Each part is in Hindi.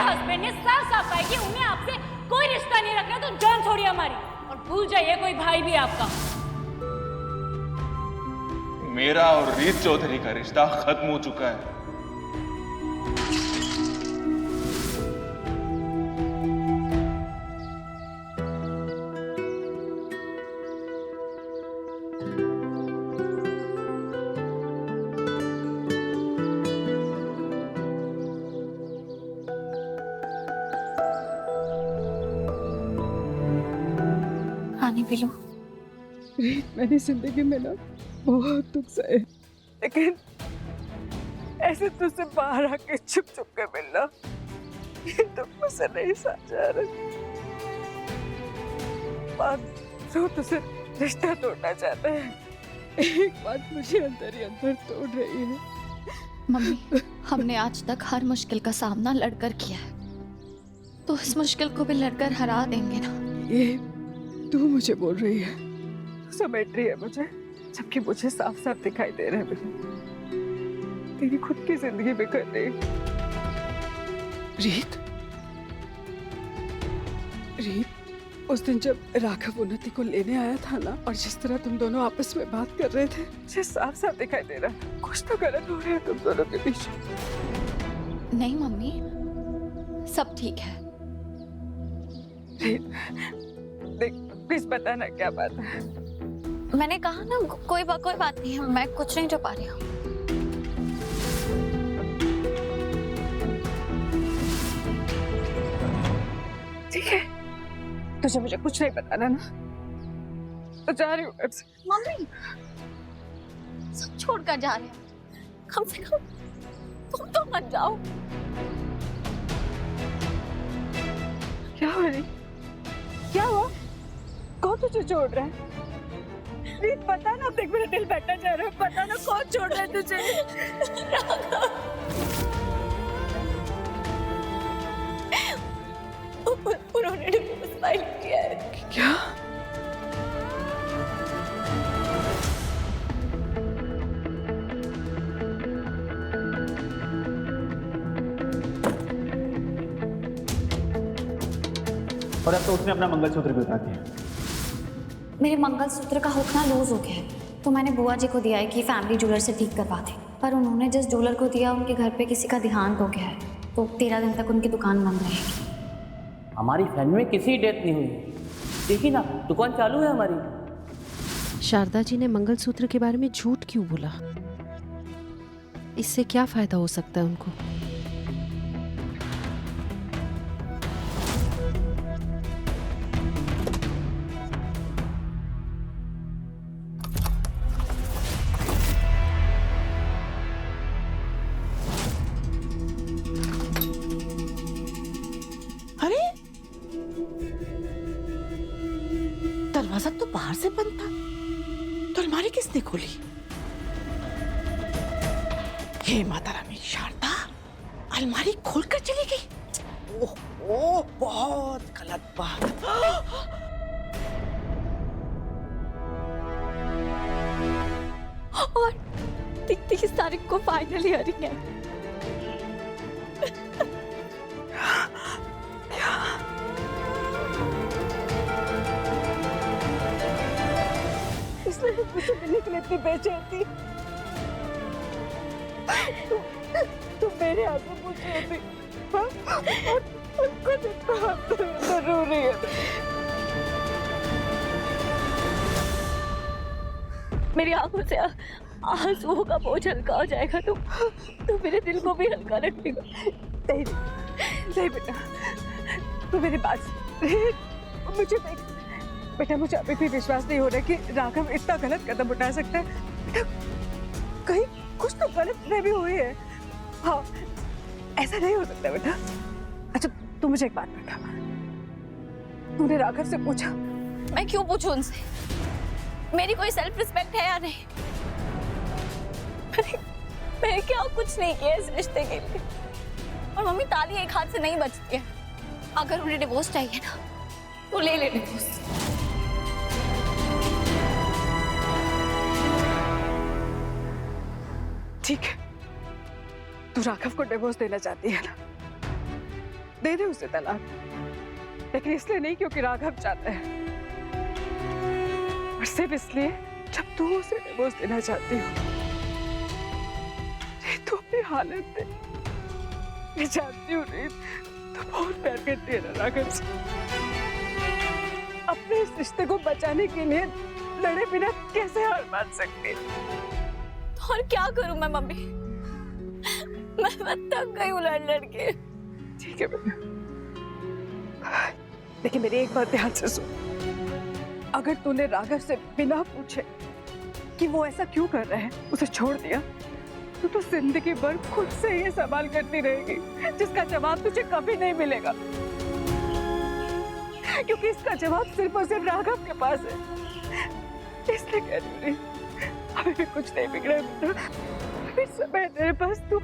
हस्बैंड ने साफ साफ कहा कि उन्हें आपसे कोई रिश्ता नहीं रखना, तो जान छोड़िए हमारी और भूल जाइए कोई भाई भी आपका। मेरा और रीत चौधरी का रिश्ता खत्म हो चुका है। पानी पी लो। रीत, मैंने जिंदगी में ना बहुत दुख सहे, लेकिन ऐसे तुझसे बाहर आके छुप छुप के मिलना, ये दुख मुझसे नहीं सहा जा रहा। बात जो तुझसे रिश्ता तोड़ना चाहता है, एक बात मुझे अंदर ही अंदर तोड़ रही है। मम्मी, हमने आज तक हर मुश्किल का सामना लड़कर किया है, तो इस मुश्किल को भी लड़कर हरा देंगे ना। ये तू मुझे बोल रही है, तू समेट रही है मुझे, जबकि मुझे साफ साफ दिखाई दे रहा है तेरी खुद की जिंदगी बिखर रही। रीत, रीत, उस दिन जब राघव उन्नति को लेने आया था ना, और जिस तरह तुम दोनों आपस में बात कर रहे थे, मुझे साफ साफ दिखाई दे रहा है कुछ तो गलत हो रहा है तुम दोनों के बीच। नहीं मम्मी, सब ठीक है। रीत, देख प्लीज बताना क्या बात है। मैंने कहा ना कोई बात नहीं है, मैं कुछ नहीं छुपा रही हूँ। ठीक है, तुझे मुझे कुछ नहीं बताना ना, तो जा रही हूँ घर से। मम्मी, सब छोड़कर जा रहे हैं, कम से कम तुम तो मत जाओ। क्या हो रही, क्या हुआ, कौन तुझे छोड़ रहा है? रीत बता ना, देख मेरा दिल बैठा जा रहा है, पता ना कौन छोड़ रहा है तुझे। उन्होंने डिवोर्स फाइल किया है। क्या? और अब तो उसने अपना मंगलसूत्र भी उतार दिया। मेरे मंगलसूत्र का हुक ना लूज हो गया है, तो मैंने बुआ जी को दिया है कि फैमिली ज्वेलर से ठीक करवा दे, पर उन्होंने जिस ज्वेलर को दिया उनके घर पे किसी का देहांत हो गया है, तो 13 दिन तक उनकी दुकान बंद रहेगी। हमारी फैमिली में किसी की डेथ नहीं हुई, देखिए ना दुकान चालू है हमारी। शारदा जी ने मंगलसूत्र के बारे में झूठ क्यों बोला? इससे क्या फायदा हो सकता है उनको? अरे दरवाजा तो बाहर से बंद था, तो अलमारी किसने खोली? हे माता रानी, शारदा अलमारी खोलकर चली गई। ओह ओह, बहुत गलत बात। और 30 तारीख को फाइनली हियरिंग है। इसलिए मुझे मिलने के लिए इतनी बेचैन थी। तुम मेरे आंसू पूछ रही थी, हाँ? और कुछ इतना जरूरी है। मेरी आंखों से आंसुओं का बोझ हल्का हो जाएगा, तो मेरे दिल को भी हल्का रखेगा। नहीं नहीं बेटा, तू मेरी बात मुझे देख बेटा, मुझे अभी भी विश्वास नहीं हो रहा कि राघव इतना गलत कदम उठा सकता है। बेटा, कहीं कुछ तो गलत भी हुई है। हाँ, ऐसा नहीं हो सकता बेटा। अच्छा तू मुझे एक बात बता, तूने राघव से पूछा? मैं क्यों पूछूं उनसे? मेरी कोई सेल्फ रिस्पेक्ट है या नहीं? मैंने क्या कुछ नहीं किया इस रिश्ते के लिए। और मम्मी, ताली एक हाथ से नहीं बजती है। अगर उन्हें डिवोर्स चाहिए ना, तो ले ले डिवोर्स। ठीक है, तू राघव को डिवोर्स देना चाहती है ना, दे दे उसे तलाक, लेकिन इसलिए नहीं क्योंकि राघव चाहता है, और सिर्फ इसलिए जब तू उसे डिवोर्स देना चाहती हो। तू अपनी हालत दे, मैं जानती हूँ रीत, तो बहुत प्यार करती है ना राघव से। अपने इस रिश्ते को बचाने के लिए लड़े बिना कैसे हार मान सकती है? और क्या करूं मैं मम्मी, मैं थक गई हूँ लड़ लड़ के। ठीक है बेटा, लेकिन मेरी एक बात ध्यान से सुन, अगर तूने राघव से बिना पूछे कि वो ऐसा क्यों कर रहा है उसे छोड़ दिया, तो जिंदगी भर खुद से ये सवाल करती रहेगी, जिसका जवाब तुझे कभी नहीं मिलेगा, क्योंकि इसका जवाब सिर्फ और सिर्फ राघव के पास है। इसलिए कह रही हूँ, अभी भी कुछ नहीं बिगड़ा बेटा, अभी समय है तेरे पास, तू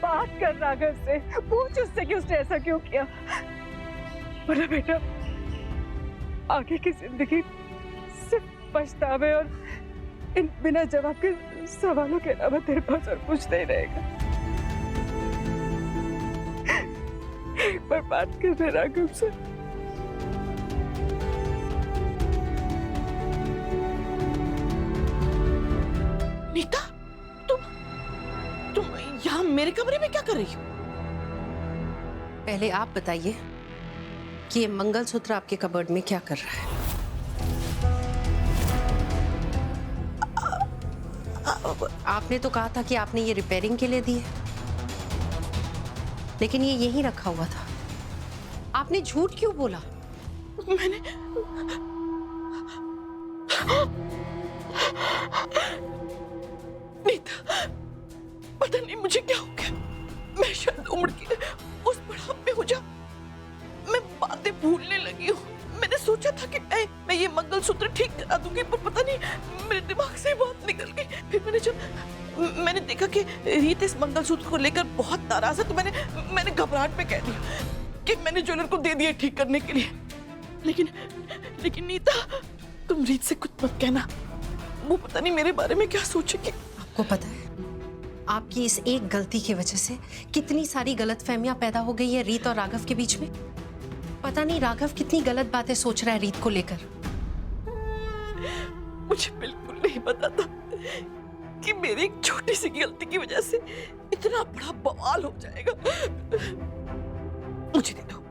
बात कर राघव से, पूछ उससे कि उसने ऐसा क्यों किया, वरना बेटा आगे की जिंदगी सिर्फ पछतावे और इन बिना जवाब के सवालों के अलावा तेरे पास और कुछ नहीं रहेगा। एक बार बात कर दे राघव से। नीता, तुम यहाँ मेरे कमरे में क्या कर रही हो? पहले आप बताइए कि ये मंगलसूत्र आपके कबर्ड में क्या कर रहा है? आपने तो कहा था कि आपने ये रिपेयरिंग के लिए दी है, लेकिन ये यहीं रखा हुआ था। आपने झूठ क्यों बोला? मैंने नीता, पता नहीं मुझे क्या हो गया, मैं शायद उम्र के उस पड़ाव पे हो जा, मैं बातें भूलने लगी हूँ। मैंने सोचा था कि मैं ये मंगलसूत्र ठीक करा दूंगी, पर पता नहीं मेरे दिमाग से बात निकल गई। फिर मैंने देखा कि रीत इस मंगलसूत्र को लेकर बहुत नाराज है, तो मैंने घबराहट में कह दिया कि मैंने ज्वेलर को दे दिया ठीक करने के लिए। लेकिन नीता, तुम रीत से कुछ मत कहना, वो पता नहीं मेरे बारे में क्या सोचेगी। आपको पता है आपकी इस एक गलती की वजह से कितनी सारी गलतफहमियां पैदा हो गई है रीत और राघव के बीच में। पता नहीं राघव कितनी गलत बातें सोच रहा है रीत को लेकर। मुझे बिल्कुल नहीं पता था कि मेरी एक छोटी सी गलती की वजह से इतना बड़ा बवाल हो जाएगा। मुझे दे दो,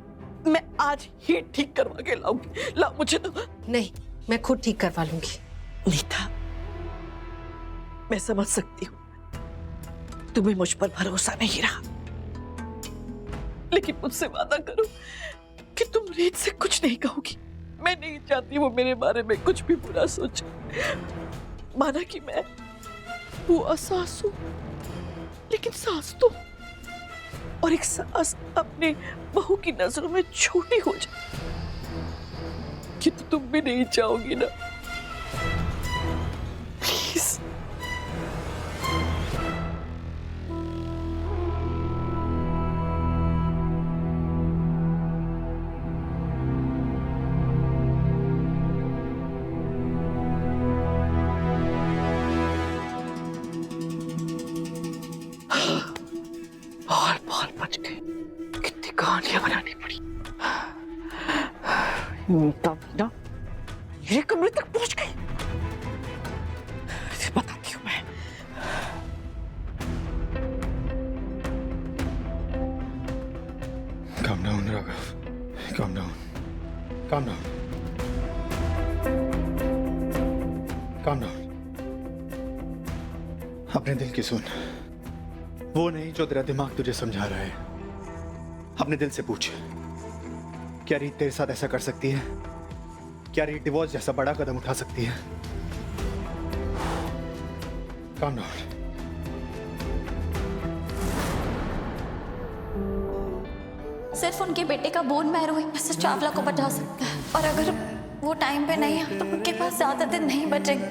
मैं आज ही ठीक करवा के लाऊंगी। लाओ मुझे दो। नहीं, मैं खुद ठीक करवा लूंगी। नीता, मैं समझ सकती हूँ तुम्हें मुझ पर भरोसा नहीं रहा, लेकिन मुझसे वादा करो कि तुम रीत से कुछ नहीं कहोगी। मैं नहीं चाहती वो मेरे बारे में कुछ भी बुरा सोचे। माना कि मैं वो सास हूं, लेकिन सास तो, और एक सास अपने बहू की नजरों में छोटी हो जाए, कि तो तुम भी नहीं चाहोगी ना? प्लीज। बहुत बच गए, कितनी कहानियां बनानी पड़ी। नीता ना मेरे कमरे तक पहुंच गई, बताती हूँ मैं। Calm down, Raghav. Calm down. Calm down. Calm down. अपने दिल की सुन, वो नहीं जो तेरा दिमाग तुझे समझा रहा है। अपने दिल से पूछ, क्या रीत तेरे साथ ऐसा कर सकती है? क्या रीत डिवोर्स जैसा बड़ा कदम उठा सकती है? Calm down. सिर्फ उनके बेटे का बोन मैरो ही मिस्टर चावला को बचा सकता है, और अगर वो टाइम पे नहीं है तो उनके पास ज्यादा दिन नहीं बचेंगे।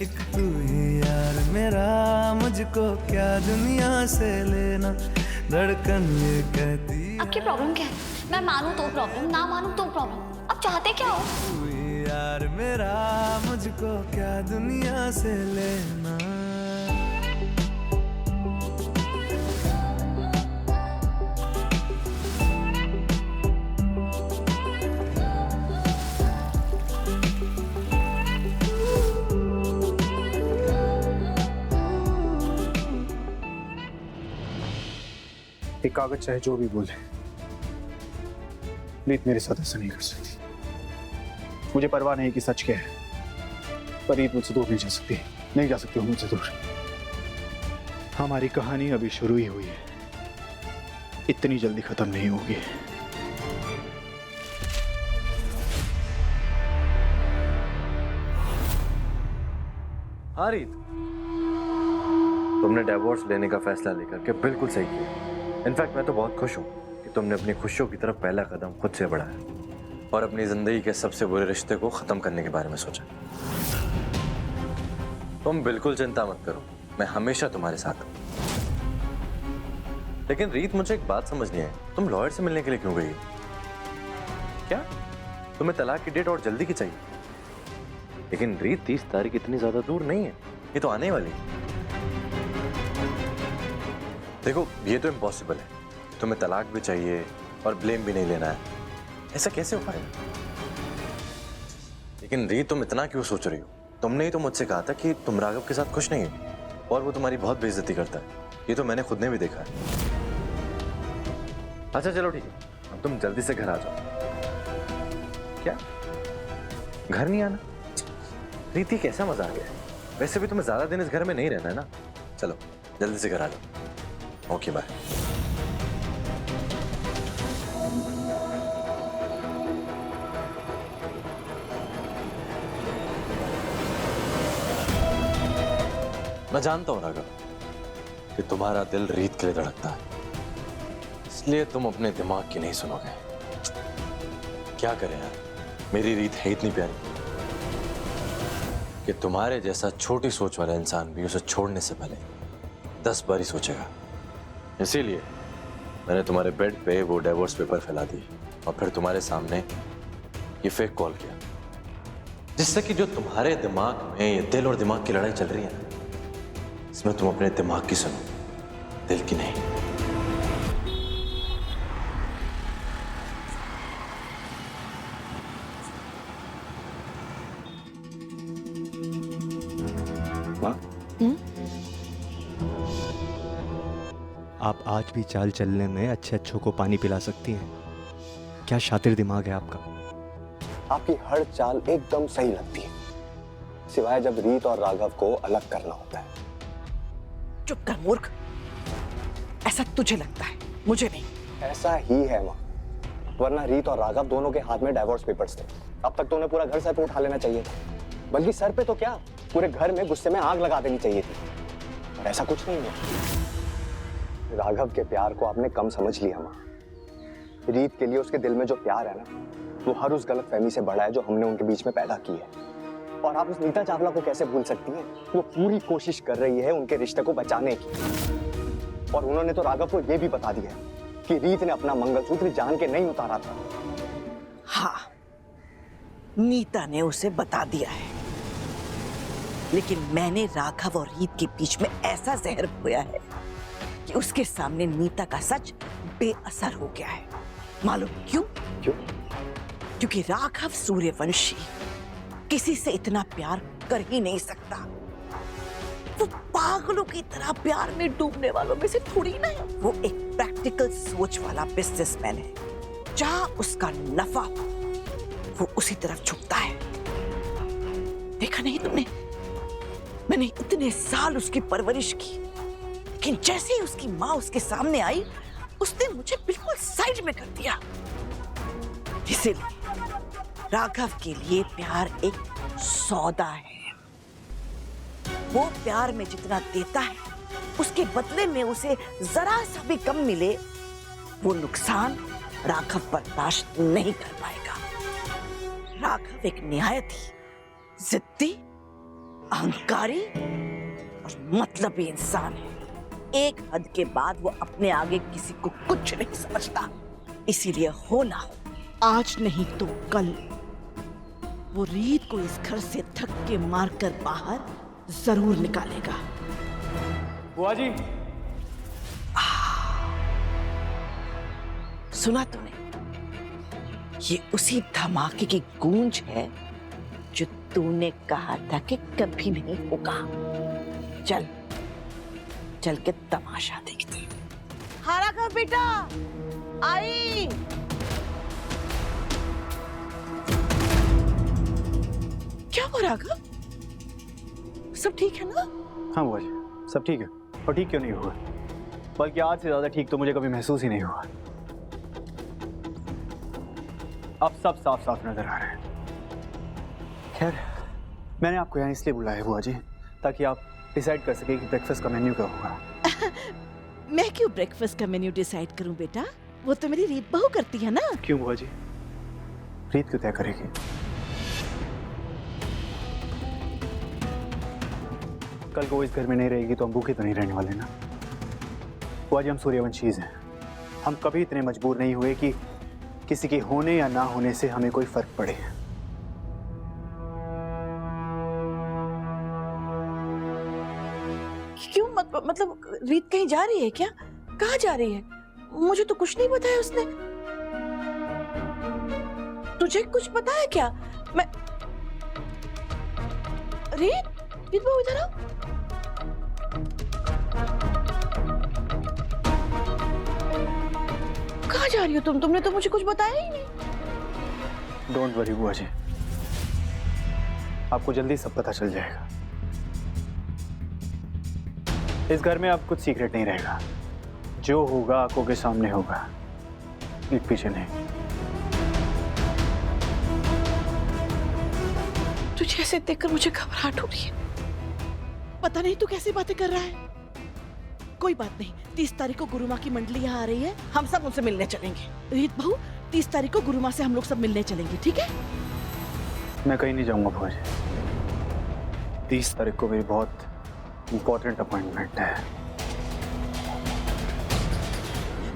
एक तू ही यार मेरा, मुझको क्या दुनिया से लेना, धड़कन ये कहती। आपकी प्रॉब्लम क्या है? मैं मानूं तो प्रॉब्लम, ना मानूं तो प्रॉब्लम। आप चाहते क्या हो? तू ही यार मेरा, मुझको क्या दुनिया से लेना। ये कागज चाहे जो भी बोले, रीत मेरे साथ ऐसा नहीं कर सकती। मुझे परवाह नहीं कि सच क्या है, पर रीत मुझसे दूर नहीं जा सकती, नहीं जा सकती हूँ मुझसे दूर। हमारी कहानी अभी शुरू ही हुई है, इतनी जल्दी खत्म नहीं होगी। हाँ रीत, तुमने डिवोर्स लेने का फैसला लेकर के बिल्कुल सही किया। इनफैक्ट मैं तो बहुत खुश हूँ कि तुमने अपनी खुशियों की तरफ पहला कदम खुद से बढ़ाया और अपनी जिंदगी के सबसे बुरे रिश्ते को खत्म करने के बारे में सोचा। तुम बिल्कुल चिंता मत करो, मैं हमेशा तुम्हारे साथ हूँ। लेकिन रीत, मुझे एक बात समझ नहीं आई, तुम लॉयर से मिलने के लिए क्यों गई? क्या तुम्हें तलाक की डेट और जल्दी की चाहिए? लेकिन रीत 30 तारीख इतनी ज्यादा दूर नहीं है, ये तो आने वाली है। देखो ये तो इम्पॉसिबल है, तुम्हें तलाक भी चाहिए और ब्लेम भी नहीं लेना है, ऐसा कैसे हो पाएगा? लेकिन रीत, तुम इतना क्यों सोच रही हो? तुमने ही तो मुझसे कहा था कि तुम राघव के साथ खुश नहीं हो और वो तुम्हारी बहुत बेइज्जती करता है, ये तो मैंने खुद ने भी देखा है। अच्छा चलो ठीक है, अब तुम जल्दी से घर आ जाओ। क्या घर नहीं आना? रीति कैसा मजाक है? वैसे भी तुम्हें ज्यादा दिन इस घर में नहीं रहना है ना। चलो जल्दी से घर आ जाओ। Okay bye. मैं जानता हूं राघव कि तुम्हारा दिल रीत के लिए धड़कता है, इसलिए तुम अपने दिमाग की नहीं सुनोगे। क्या करें यार, मेरी रीत है इतनी प्यारी कि तुम्हारे जैसा छोटी सोच वाला इंसान भी उसे छोड़ने से पहले 10 बार ही सोचेगा। इसीलिए मैंने तुम्हारे बेड पे वो डिवोर्स पेपर फैला दी और फिर तुम्हारे सामने ये फेक कॉल किया, जिससे कि जो तुम्हारे दिमाग में ये दिल और दिमाग की लड़ाई चल रही है ना, इसमें तुम अपने दिमाग की सुनो, दिल की नहीं। आप आज भी चाल चलने में अच्छे अच्छों को पानी पिला सकती हैं। क्या शातिर दिमाग है आपका। आपकी हर चाल एकदम सही लगती है, सिवाय जब रीत और राघव को अलग करना होता है। चुप कर मूर्ख, ऐसा तुझे लगता है, मुझे नहीं। ऐसा ही है माँ, वरना रीत और राघव दोनों के हाथ में डिवोर्स पेपर्स थे। अब तक तो उन्हें पूरा घर सर पे उठा लेना चाहिए था, बल्कि सर पे तो क्या, पूरे घर में गुस्से में आग लगा देनी चाहिए थी। और ऐसा कुछ नहीं हुआ। राघव के प्यार को आपने कम समझ लिया माँ। रीत के लिए उसके दिल में जो प्यार है ना, वो हर उस गलतफहमी से बड़ा है जो हमने उनके बीच में पैदा की है। और आप उस नीता चावला को कैसे भूल सकती हैं? वो पूरी कोशिश कर रही है उनके रिश्ते को बचाने की। और उन्होंने तो राघव को यह भी बता दिया कि रीत ने अपना मंगलसूत्र जान के नहीं उतारा था। हाँ, नीता ने उसे बता दिया है, लेकिन मैंने राघव और रीत के बीच में ऐसा जहर बोया है कि उसके सामने नीता का सच बेअसर हो गया है। मालूम क्यों? क्योंकि राघव सूर्यवंशी किसी से इतना प्यार कर ही नहीं सकता। वो पागलों की तरह प्यार में डूबने वालों में से थोड़ी ना है। वो एक प्रैक्टिकल सोच वाला बिजनेसमैन है, जहां उसका नफा वो उसी तरफ झुकता है। देखा नहीं तुमने, मैंने इतने साल उसकी परवरिश की, लेकिन जैसे ही उसकी माँ उसके सामने आई, उसने मुझे बिल्कुल साइड में कर दिया। इसीलिए राघव के लिए प्यार एक सौदा है। वो प्यार में जितना देता है, उसके बदले में उसे जरा सा भी कम मिले, वो नुकसान राघव बर्दाश्त नहीं कर पाएगा। राघव एक निहायत ही जिद्दी, अहंकारी और मतलबी इंसान है। एक हद के बाद वो अपने आगे किसी को कुछ नहीं समझता। इसीलिए हो ना हो, आज नहीं तो कल वो रीत को इस घर से धक्के मारकर बाहर जरूर निकालेगा। बुआ जी, सुना तूने? ये उसी धमाके की गूंज है जो तूने कहा था कि कभी नहीं होगा। चल चल के तमाशा देखते। हाँ राघव बेटा आई। क्या हुआ राघव, सब ठीक है ना? हाँ बुआ जी, सब ठीक है। और ठीक क्यों नहीं हुआ, बल्कि आज से ज्यादा ठीक तो मुझे कभी महसूस ही नहीं हुआ। अब सब साफ साफ नजर आ रहा है। खैर, मैंने आपको यहाँ इसलिए बुलाया है बुआ जी, ताकि आप डिसाइड कर सके कि ब्रेकफास्ट का मेन्यू क्या होगा। मैं क्यों ब्रेकफास्ट का मेन्यू डिसाइड करूं बेटा, वो तो मेरी रीत बहू करती है ना। क्यों बुआ जी, रीत क्यों तय करेगी? कल को इस घर में नहीं रहेगी तो हम भूखे तो नहीं रहने वाले ना। बुआ जी, हम सूर्यवंशीज हैं, हम कभी इतने मजबूर नहीं हुए कि किसी के होने या ना होने से हमें कोई फर्क पड़े। क्यों मतलब रीत कहीं जा रही है क्या? कहाँ जा रही है? मुझे तो कुछ नहीं बताया उसने। तुझे कुछ पता है क्या? मैं रीत बहू इधर आओ। कहाँ जा रही हो तुम? तुमने तो मुझे कुछ बताया ही नहीं। डोंट वरी बुआ जी, आपको जल्दी सब पता चल जाएगा। इस घर में अब कुछ सीक्रेट नहीं रहेगा। जो होगा आंखों के सामने होगा, पीठ पीछे नहीं। तुझे ऐसे देखकर मुझे घबराहट हो रही है। पता नहीं तू कैसी बातें कर रहा है। कोई बात नहीं, 30 तारीख को गुरु माँ की मंडली यहाँ आ रही है, हम सब उनसे मिलने चलेंगे। रीत बहू, 30 तारीख को गुरु माँ से हम लोग सब मिलने चलेंगे, ठीक है? मैं कहीं नहीं जाऊंगा बुआ जी। 30 तारीख को मेरी बहुत इंपॉर्टेंट अपॉइंटमेंट है।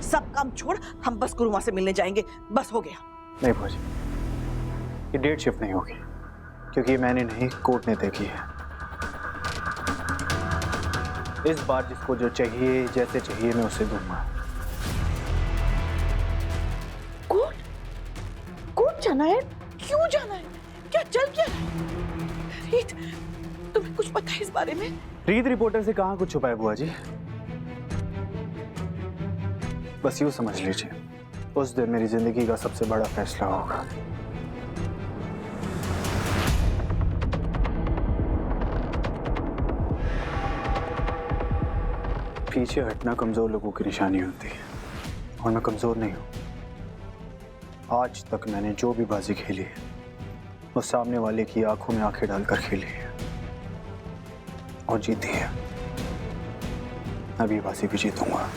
सब काम छोड़, हम बस गुरु माँ से मिलने जाएंगे, बस हो गया। नहीं बुआ जी, ये डेट शिफ्ट नहीं होगी, क्योंकि मैंने नहीं, कोर्ट ने तय की है। इस बार जिसको जो चाहिए, जैसे चाहिए, मैं उसे दूंगा। कोर्ट जाना है? क्यों जाना है? क्या चल क्या रहा है? रीत, तुम्हें कुछ पता है इस बारे में? रीत रिपोर्टर से कहाँ कुछ छुपा है बुआ जी। बस यूं समझ लीजिए, उस दिन मेरी जिंदगी का सबसे बड़ा फैसला होगा। पीछे हटना कमजोर लोगों की निशानी होती है, और मैं कमजोर नहीं हूं। आज तक मैंने जो भी बाजी खेली है, वो सामने वाले की आंखों में आंखें डालकर खेली है और जीती है। अब ये बाजी भी जीतूंगा।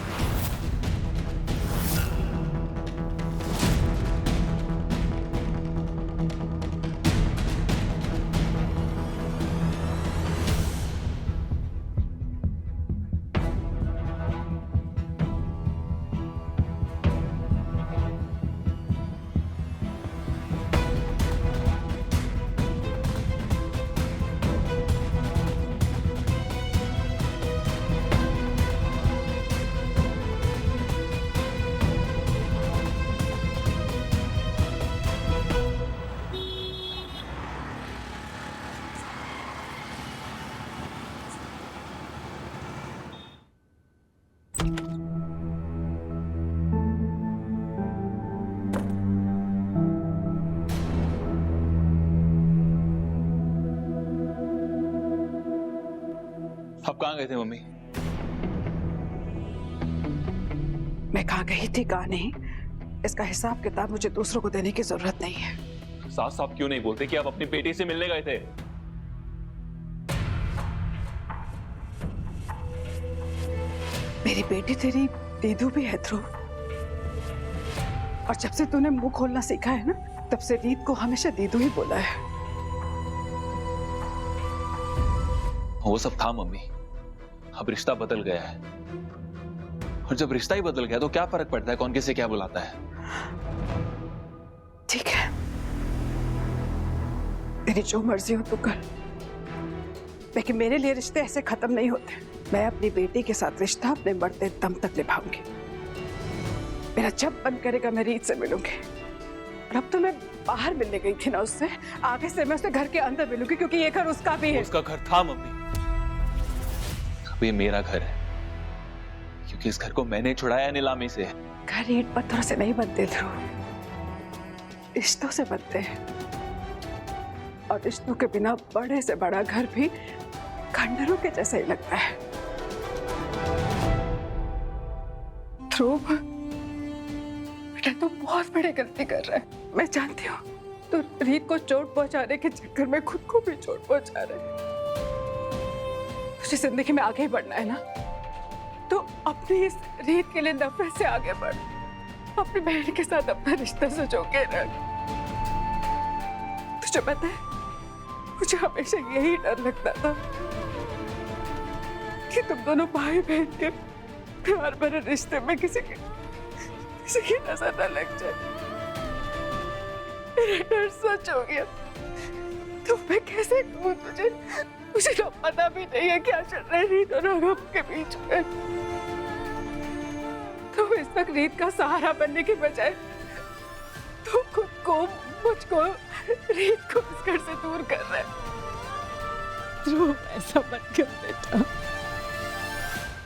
आप कहाँ गए थे मम्मी? मैं कहाँ गई थी कहाँ नहीं, इसका हिसाब किताब मुझे दूसरों को देने की जरूरत नहीं है। साफ साफ क्यों नहीं बोलते कि आप अपनी बेटी से मिलने गए थे? मेरी बेटी तेरी दीदू भी है ध्रुव, और जब से तूने मुंह खोलना सीखा है ना, तब से रीत को हमेशा दीदू ही बोला है। वो सब था मम्मी, अब रिश्ता बदल गया है, और जब रिश्ता ही बदल गया तो क्या फर्क पड़ता है कौन किसे क्या बुलाता है? ठीक है, तेरी जो मर्जी हो तू कर, लेकिन मेरे लिए रिश्ते ऐसे खत्म नहीं होते। मैं अपनी बेटी के साथ रिश्ता अपने मरते दम तक निभाऊंगी। मेरा जब मन करेगा मैं रीत से मिलूंगी। और अब तो मैं बाहर मिलने गई थी ना उससे, आगे से मैं उसके घर के अंदर मिलूंगी, क्योंकि ये घर उसका भी है। उसका घर था मम्मी, अब ये मेरा घर है। क्योंकि इस घर को मैंने छुड़ाया नीलामी से। घर ईंट पत्थरों से नहीं बनते ध्रुव, रिश्तों से बनते हैं। और रिश्तों के बिना बड़े से बड़ा घर भी खंडरों के जैसा ही लगता है। ध्रुव बेटा तुम बहुत बड़ी गलती कर रहा है। मैं जानती हूँ तो रीत को चोट पहुंचाने के चक्कर में खुद को भी चोट पहुंचा रहे। तुझे जिंदगी में आगे बढ़ना है ना, तो अपनी इस रीत के लिए नफरत से आगे बढ़। अपनी बहन के साथ अपना रिश्ता सजो के रख। तुझे पता है मुझे हमेशा यही डर लगता था कि तुम दोनों भाई बहन के प्यार भरे रिश्ते में किसी की नजर न लग जाए। मेरा डर सच हो गया। तो मैं कैसे कहूँ तुझे? मुझे तो पता भी नहीं है क्या चल रहा है रीत और राघव के बीच में। तो इस वक्त रीत का सहारा बनने के बजाय तो खुद को, मुझको, रीत को इस घर से दूर कर रहा है। ध्रुव ऐसा मत कर बेटा।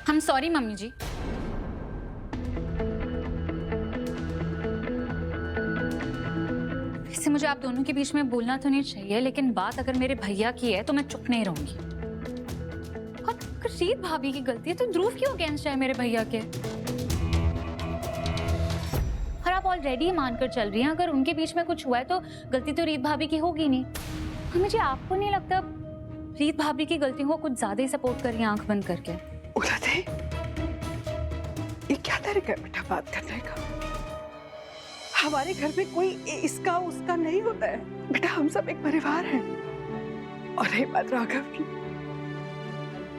हम सॉरी मम्मी जी। वैसे मुझे आप दोनों के बीच में बोलना तो नहीं चाहिए, लेकिन बात अगर मेरे भैया की है तो मैं चुप नहीं रहूंगी। और अगर रीत भाभी की गलती है तो ध्रुव क्यों अगेंस्ट है मेरे भैया के? और आप ऑलरेडी मानकर चल रही हैं अगर उनके बीच में कुछ हुआ है तो गलती तो रीत भाभी की होगी नहीं। मुझे आपको नहीं लगता रीत भाभी की गलतियों को कुछ ज्यादा ही सपोर्ट कर रही है आंख बंद करके? ये क्या तरीका है बेटा बात करने का? हमारे घर में कोई इसका उसका नहीं होता है बेटा। हम सब एक परिवार हैं। और रही बात राघव की,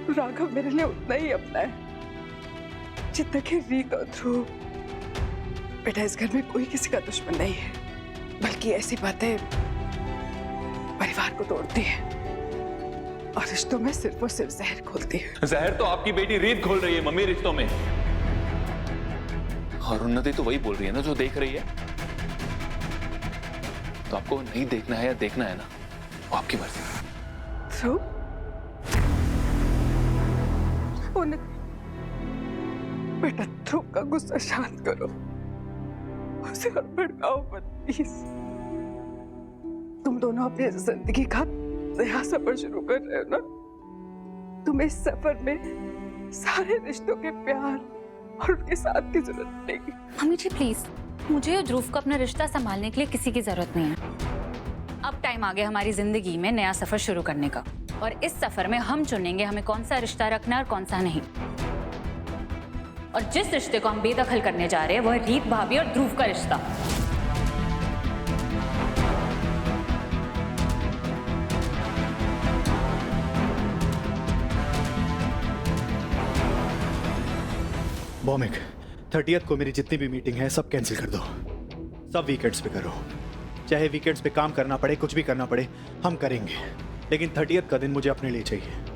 तो राघव मेरे लिए उतना ही अपना है जितना कि रीत और ध्रुव। बेटा इस घर में कोई किसी का दुश्मन नहीं है, बल्कि ऐसी बातें परिवार को तोड़ती हैं और रिश्तों में सिर्फ और सिर्फ जहर घोलती है। जहर तो आपकी बेटी रीत घोल रही है मम्मी रिश्तों में। और उन्नति तो वही बोल रही है ना जो देख रही है। तो आपको नहीं देखना है या देखना है ना, वो आपकी मर्जी। बेटा ध्रुव का गुस्सा शांत करो, उसे और भड़काओ मत प्लीज। तुम दोनों अपनी जिंदगी का नया सफर शुरू कर रहे हो ना। तुम्हें इस सफर में सारे रिश्तों के प्यार और उनके साथ की जरूरत पड़ेगी। मम्मी जी प्लीज, मुझे और ध्रुव को अपना रिश्ता संभालने के लिए किसी की जरूरत नहीं है। अब टाइम आ गया हमारी जिंदगी में नया सफर शुरू करने का, और इस सफर में हम चुनेंगे हमें कौन सा रिश्ता रखना है और कौन सा नहीं। और जिस रिश्ते को हम बेदखल करने जा रहे हैं वह रीत भाभी और ध्रुव का रिश्ता। बॉमिक 30th को मेरी जितनी भी मीटिंग है सब कैंसिल कर दो। सब वीकेंड्स पे करो। चाहे वीकेंड्स पे काम करना पड़े, कुछ भी करना पड़े, हम करेंगे। लेकिन 30th का दिन मुझे अपने लिए चाहिए।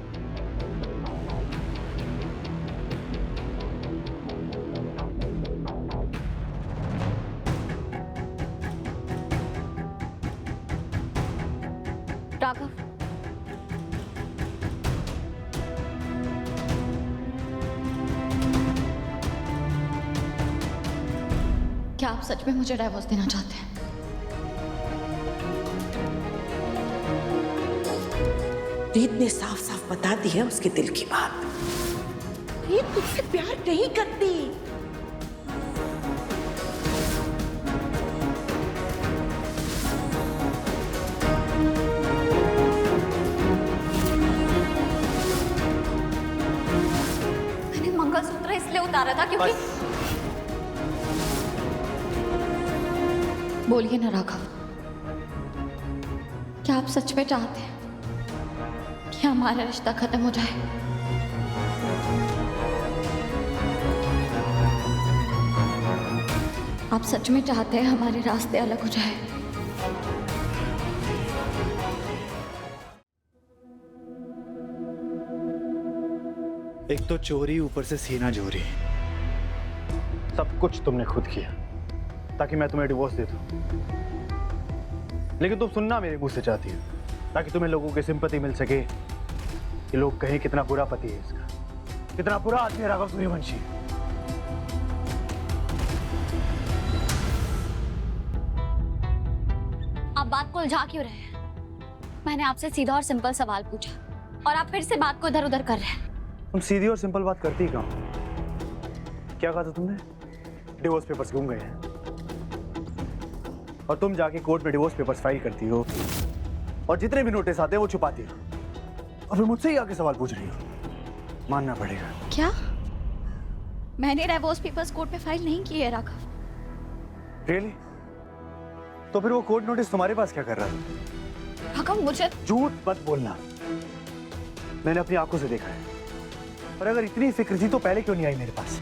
राघव, क्या आप सच में मुझे डाइवोर्स देना चाहते हैं? रीत ने साफ साफ बता दी है उसके दिल की बात। रीत तुझसे प्यार नहीं करती। मैंने मंगलसूत्र इसलिए उतारा था क्योंकि बोलिए ना राघव, क्या आप सच में चाहते हैं कि हमारा रिश्ता खत्म हो जाए? आप सच में चाहते हैं हमारे रास्ते अलग हो जाए? एक तो चोरी, ऊपर से सीना जोरी। सब कुछ तुमने खुद किया ताकि मैं तुम्हें डिवोर्स दे दूं। लेकिन तुम सुनना मेरे मुंह से चाहती हो ताकि तुम्हें लोगों की सिंपैथी मिल सके कि लोग कहें कितना बुरा पति है इसका, कितना बुरा आदमी है राघव सूर्यवंशी। बात को उलझा क्यों रहे हैं? मैंने आपसे सीधा और सिंपल सवाल पूछा और आप फिर से बात को इधर उधर कर रहे हैं। तुम सीधी और सिंपल बात करती कहाँ? क्या कहा था तुमने? डिवोर्स पेपर्स गुम गए हैं और तुम जाके कोर्ट में डिवोर्स पेपर्स फाइल करती हो और जितने भी नोटिस आते हैं वो छुपाती हो और फिर मुझसे ही आके सवाल पूछ रही हो। मानना पड़ेगा। क्या मैंने डिवोर्स पेपर्स कोर्ट में फाइल नहीं किए राघव? रियली? तो फिर वो कोर्ट नोटिस तुम्हारे पास क्या कर रहा था? राघव मुझे झूठ मत बोलना, मैंने अपनी आंखों से देखा है। और अगर इतनी फिक्र थी तो पहले क्यों नहीं आई मेरे पास?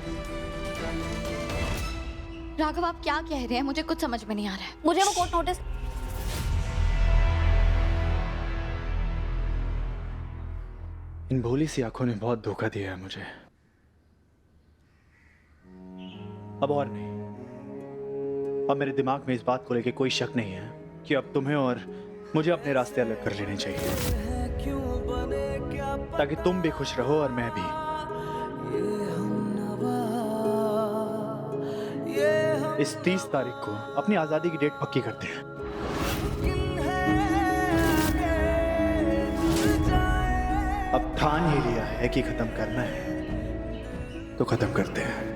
राघव आप क्या कह रहे हैं? मुझे कुछ समझ में नहीं आ रहा है। मुझे वो कोर्ट नोटिस इन भोली सी आंखों ने बहुत धोखा दिया है मुझे। अब और नहीं, अब मेरे दिमाग में इस बात को लेकर कोई शक नहीं है कि अब तुम्हें और मुझे अपने रास्ते अलग कर लेने चाहिए ताकि तुम भी खुश रहो और मैं भी। इस 30 तारीख को अपनी आजादी की डेट पक्की करते हैं। अब ठान ही लिया है कि खत्म करना है तो खत्म करते हैं।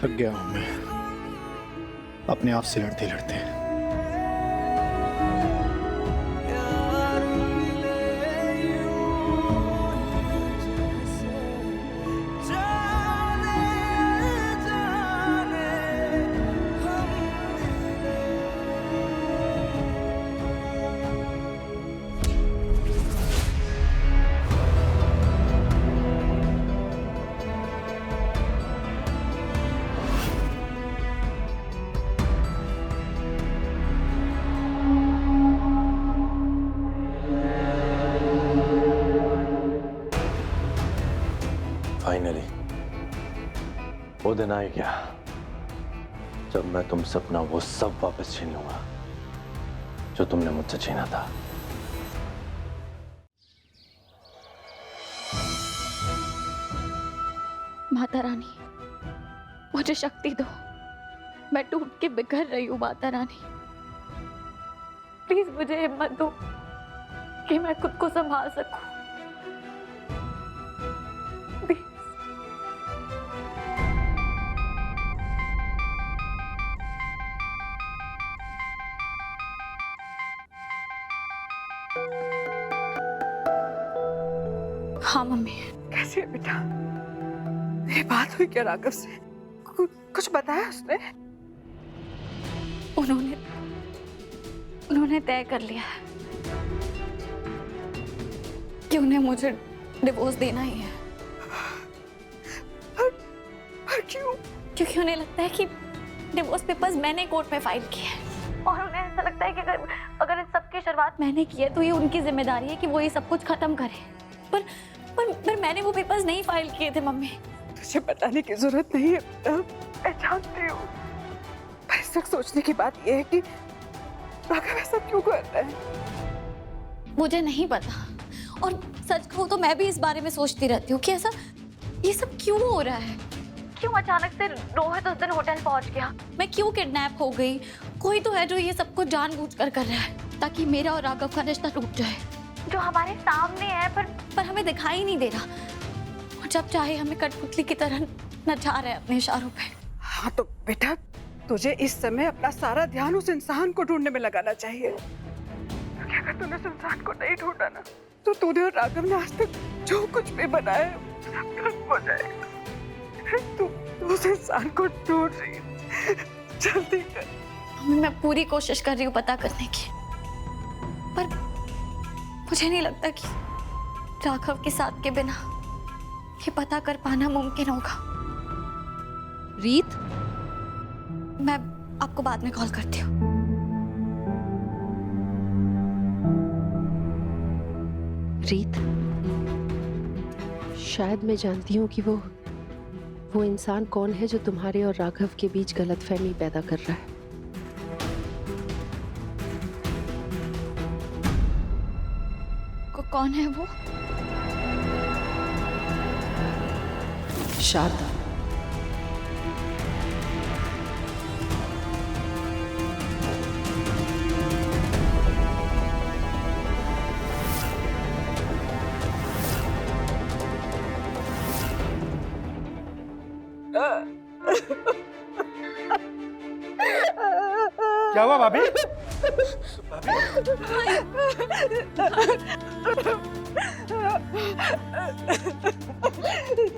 थक गया हूं मैं अपने आप से लड़ते लड़ते। फाइनली वो दिन आ गया जब मैं तुमसे अपना वो सब वापस छीन लूंगा जो तुमने मुझसे छीना था। माता रानी मुझे शक्ति दो, मैं टूट के बिखर रही हूँ। माता रानी प्लीज मुझे हिम्मत दो कि मैं खुद को संभाल सकूं। हाँ मम्मी। कैसी है बेटा? मेरी बात हुई क्या राघव से? कुछ बताया उसने? उन्होंने तय कर लिया है कि उन्हें मुझे डिवोर्स देना ही है। पर क्यों? क्योंकि उन्हें लगता है कि डिवोर्स पेपर्स मैंने कोर्ट में फाइल किए हैं और उन्हें ऐसा लगता है कि अगर इस सब की शुरुआत मैंने की है तो ये उनकी जिम्मेदारी है कि वो ये सब कुछ खत्म करे। पर मैंने वो पेपर्स नहीं फाइल किए थे मम्मी। तुझे बताने की जरूरत नहीं है बेटा, मैं जानती हूँ। पर इस वक्त सोचने की बात यह है कि राघव ऐसा क्यों करता है? मुझे नहीं पता और सच कहूँ तो मैं भी इस बारे में सोचती रहती हूँ कि ऐसा ये सब क्यों हो रहा है। क्यों अचानक से रोहित उस दिन होटल पहुंच गया? मैं क्यों किडनैप हो गई? कोई तो है जो ये सब कुछ जानबूझकर कर रहा है ताकि मेरा और राघव का रिश्ता टूट जाए, जो हमारे सामने है पर हमें दिखाई नहीं दे रहा और जब चाहे हमें कठपुतली की तरह नचा रहे हैं अपने इशारों पे। हाँ तो बेटा तुझे इस समय अपना सारा ध्यान उस इंसान को ढूंढने में लगाना चाहिए, क्योंकि अगर तूने उस इंसान को नहीं ढूंढा ना तो तूने और राघव ने आज तक जो कुछ भी बनाया सब खत्म हो जाएगा। तू उस इंसान को ढूंढ रही है, जल्दी कर। मम्मी मैं पूरी कोशिश कर रही हूँ पता करने की, पर मुझे नहीं लगता कि राघव के साथ के बिना ये पता कर पाना मुमकिन होगा। रीत, मैं आपको बाद में कॉल करती हूँ। रीत, शायद मैं जानती हूँ कि वो इंसान कौन है जो तुम्हारे और राघव के बीच गलतफहमी पैदा कर रहा है। कौन है वो? शारदा। क्या हुआ भाभी?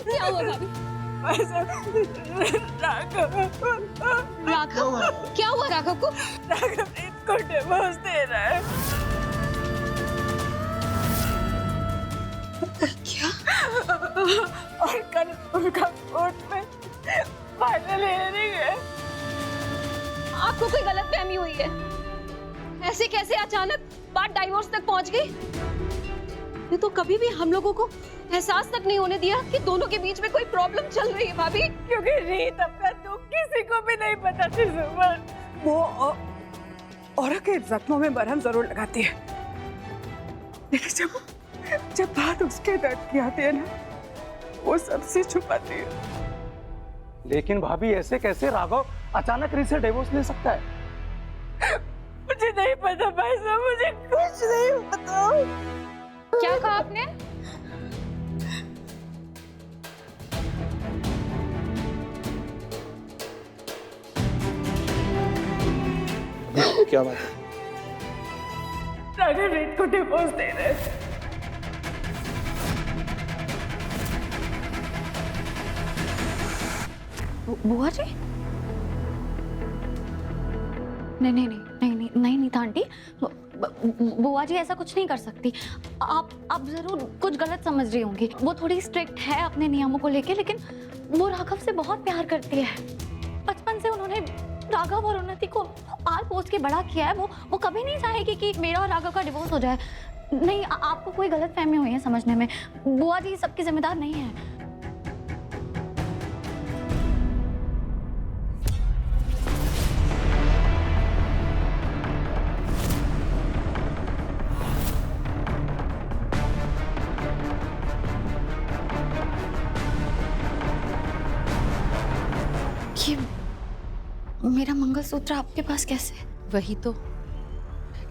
क्या हुआ भाभी? राघव, क्या हुआ राघव को? राघव रीत को डिवोर्स दे रहा है। क्या? और कल उनका कोर्ट में फाइनल हियरिंग है। आपको कोई गलतफहमी हुई है? ऐसे कैसे अचानक बात डाइवोर्स तक पहुंच गई? ये तो कभी भी हम लोगों को एहसास तक नहीं होने दिया कि दोनों के बीच में कोई प्रॉब्लम चल रही है भाभी। क्योंकि रीत अपना दुख किसी को भी नहीं पता थी सुमन। वो औरत के जख्मों में मरहम जरूर लगाती है, लेकिन जब बात उसके दर्द की आती है ना, वो सबसे छुपाती है। लेकिन भाभी ऐसे कैसे राघव अचानक रीत से डिवोर्स ले सकता है? मुझे नहीं पता भाई साहब, मुझे कुछ नहीं पता। क्या कहा आपने? क्या बात है? राघव रीत को डिवोर्स दे रहे हैं। बुआ जी? नहीं नीता आंटी, बुआ जी ऐसा कुछ नहीं कर सकती। आप जरूर कुछ गलत समझ रही होंगी। वो थोड़ी स्ट्रिक्ट है अपने नियमों को लेके, लेकिन वो राघव से बहुत प्यार करती है। बचपन से उन्होंने राघव और उन्नति को आल पोस के बड़ा किया है। वो कभी नहीं चाहेगी कि मेरा और राघव का डिवोर्स हो जाए। नहीं, आपको कोई गलतफहमी हुई है समझने में। बुआ जी सबकी जिम्मेदार नहीं है। मेरा मंगलसूत्र आपके पास कैसे? वही तो,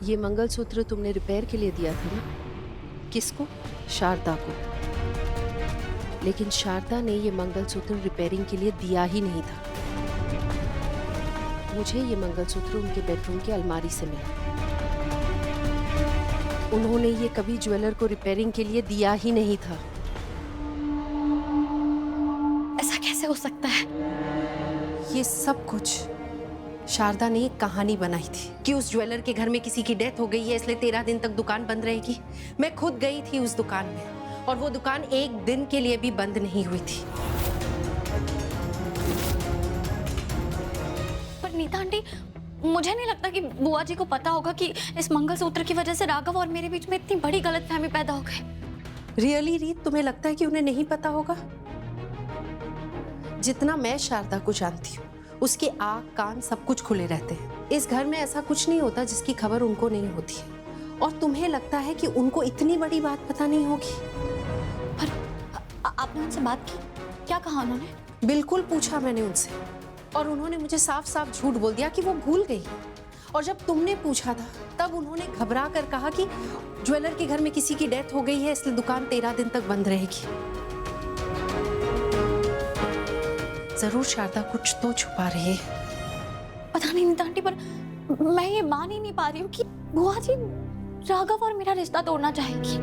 ये मंगलसूत्र तुमने रिपेयर के लिए दिया था ना। किसको? शारदा को। लेकिन शारदा ने ये मंगलसूत्र रिपेयरिंग के लिए दिया ही नहीं था। मुझे ये मंगलसूत्र उनके बेडरूम की अलमारी से मिला। उन्होंने ये कभी ज्वेलर को रिपेयरिंग के लिए दिया ही नहीं था। ऐसा कैसे हो सकता है? ये सब कुछ शारदा ने एक कहानी बनाई थी कि उस ज्वेलर के घर में किसी की डेथ हो गई है, इसलिए 13 दिन तक दुकान बंद रहेगी। मैं खुद गई थी उस दुकान में और वो दुकान एक दिन के लिए भी बंद नहीं हुई थी। पर नीता आंटी, मुझे नहीं लगता कि बुआ जी को पता होगा कि इस मंगलसूत्र की वजह से राघव और मेरे बीच में इतनी बड़ी गलतफहमी पैदा हो गई। रियली रीत, तुम्हें लगता है कि उन्हें नहीं पता होगा? जितना मैं शारदा को जानती हूँ, उसके आँख कान सब कुछ खुले रहते हैं। इस घर में ऐसा कुछ नहीं होता जिसकी खबर उनको नहीं होती है। और तुम्हें लगता है कि उनको इतनी बड़ी बात पता नहीं होगी? पर आपने उनसे बात की? क्या कहा उन्होंने? बिल्कुल पूछा मैंने उनसे, और उन्होंने मुझे साफ साफ झूठ बोल दिया कि वो भूल गई। और जब तुमने पूछा था तब उन्होंने घबरा कर कहा कि ज्वेलर के घर में किसी की डेथ हो गई है, इसलिए दुकान 13 दिन तक बंद रहेगी। जरूर शारदा कुछ तो छुपा रही है। पता नहीं नीता आंटी, पर मैं ये मान ही नहीं पा रही हूँ कि बुआ जी राघव और मेरा रिश्ता तोड़ना चाहेगी।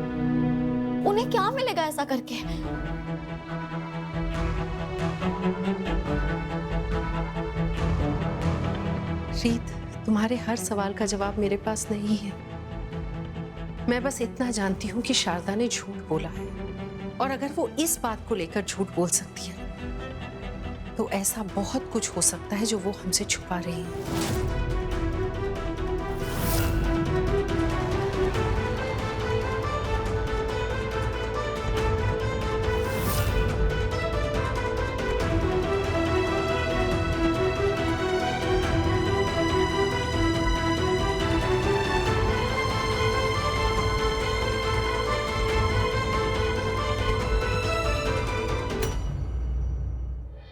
उन्हें क्या मिलेगा ऐसा करके? रीत, तुम्हारे हर सवाल का जवाब मेरे पास नहीं है। मैं बस इतना जानती हूँ कि शारदा ने झूठ बोला है, और अगर वो इस बात को लेकर झूठ बोल सकती है तो ऐसा बहुत कुछ हो सकता है जो वो हमसे छुपा रही है।